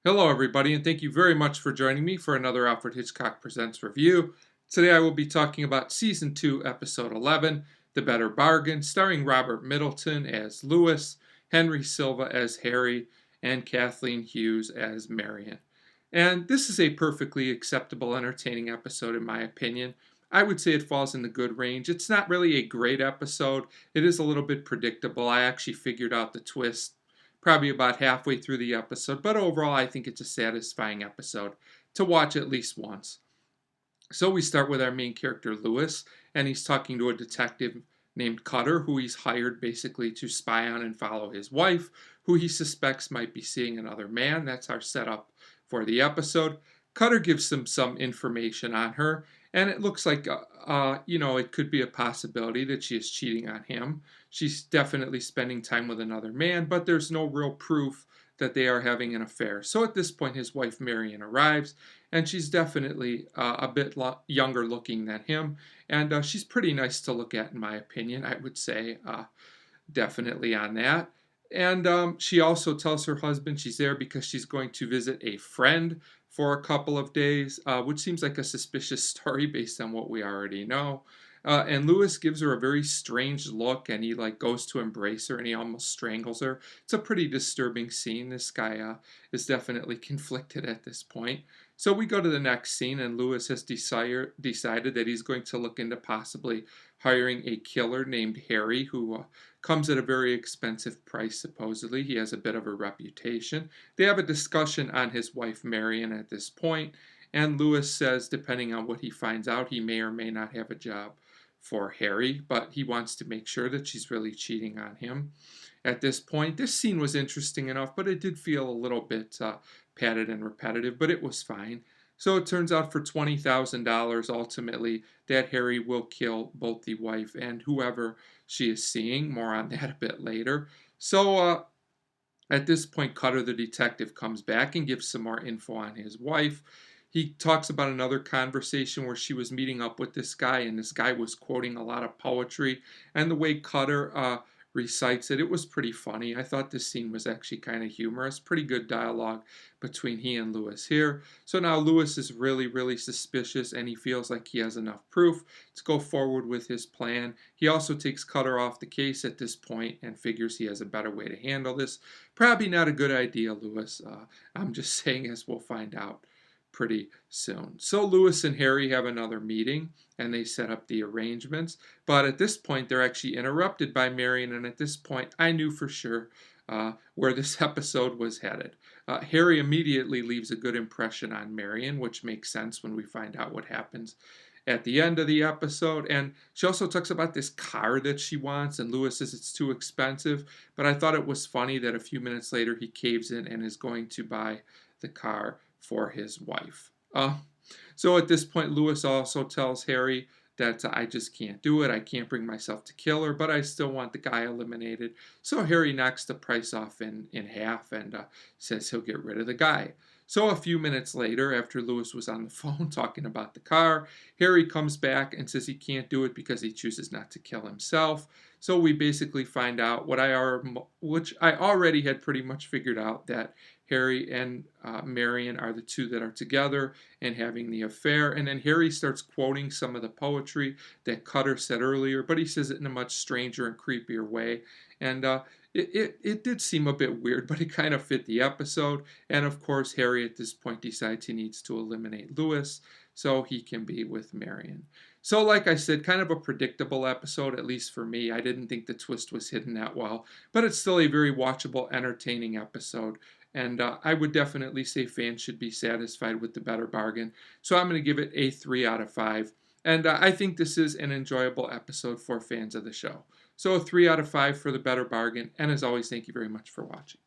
Hello, everybody, and thank you very much for joining me for another Alfred Hitchcock Presents review. Today I will be talking about Season 2, Episode 11, The Better Bargain, starring Robert Middleton as Lewis, Henry Silva as Harry, and Kathleen Hughes as Marion. And this is a perfectly acceptable, entertaining episode, in my opinion. I would say it falls in the good range. It's not really a great episode. It is a little bit predictable. I actually figured out the twist probably about halfway through the episode, but overall, I think it's a satisfying episode to watch at least once. So we start with our main character, Lewis, and he's talking to a detective named Cutter, who he's hired basically to spy on and follow his wife, who he suspects might be seeing another man. That's our setup for the episode. Cutter gives him some information on her, and it looks like, it could be a possibility that she is cheating on him. She's definitely spending time with another man, but there's no real proof that they are having an affair. So at this point, his wife Marion arrives, and she's definitely a bit younger looking than him, and she's pretty nice to look at, in my opinion. I would say definitely on that. And she also tells her husband she's there because she's going to visit a friend for a couple of days, which seems like a suspicious story based on what we already know. And Lewis gives her a very strange look, and he goes to embrace her, and he almost strangles her. It's a pretty disturbing scene. This guy is definitely conflicted at this point. So we go to the next scene, and Lewis has decided that he's going to look into possibly hiring a killer named Harry, who comes at a very expensive price, supposedly. He has a bit of a reputation. They have a discussion on his wife Marion at this point, and Lewis says, depending on what he finds out, he may or may not have a job for Harry, but he wants to make sure that she's really cheating on him. At this point, this scene was interesting enough, but it did feel a little bit padded and repetitive, but it was fine. So it turns out for $20,000, ultimately, that Harry will kill both the wife and whoever she is seeing. More on that a bit later. So at this point, Cutter the detective comes back and gives some more info on his wife. He talks about another conversation where she was meeting up with this guy, and this guy was quoting a lot of poetry. And the way Cutter recites it, it was pretty funny. I thought this scene was actually kind of humorous. Pretty good dialogue between he and Lewis here. So now Lewis is really, really suspicious, and he feels like he has enough proof to go forward with his plan. He also takes Cutter off the case at this point and figures he has a better way to handle this. Probably not a good idea, Lewis. I'm just saying, as we'll find out pretty soon. So Lewis and Harry have another meeting, and they set up the arrangements. But at this point, they're actually interrupted by Marion, and at this point, I knew for sure where this episode was headed. Harry immediately leaves a good impression on Marion, which makes sense when we find out what happens at the end of the episode. And she also talks about this car that she wants, and Lewis says it's too expensive. But I thought it was funny that a few minutes later he caves in and is going to buy the car for his wife. So at this point, Lewis also tells Harry that I just can't do it. I can't bring myself to kill her, but I still want the guy eliminated. So Harry knocks the price off in half and says he'll get rid of the guy. So a few minutes later, after Lewis was on the phone talking about the car, Harry comes back and says he can't do it because he chooses not to kill himself. So we basically find out which I already had pretty much figured out, that Harry and Marion are the two that are together and having the affair. And then Harry starts quoting some of the poetry that Cutter said earlier, but he says it in a much stranger and creepier way. And it did seem a bit weird, but it kind of fit the episode. And of course, Harry at this point decides he needs to eliminate Lewis so he can be with Marion. So, like I said, kind of a predictable episode, at least for me. I didn't think the twist was hidden that well, but it's still a very watchable, entertaining episode. And I would definitely say fans should be satisfied with the better bargain. So I'm going to give it a 3 out of 5. And I think this is an enjoyable episode for fans of the show. So a 3 out of 5 for the better bargain. And as always, thank you very much for watching.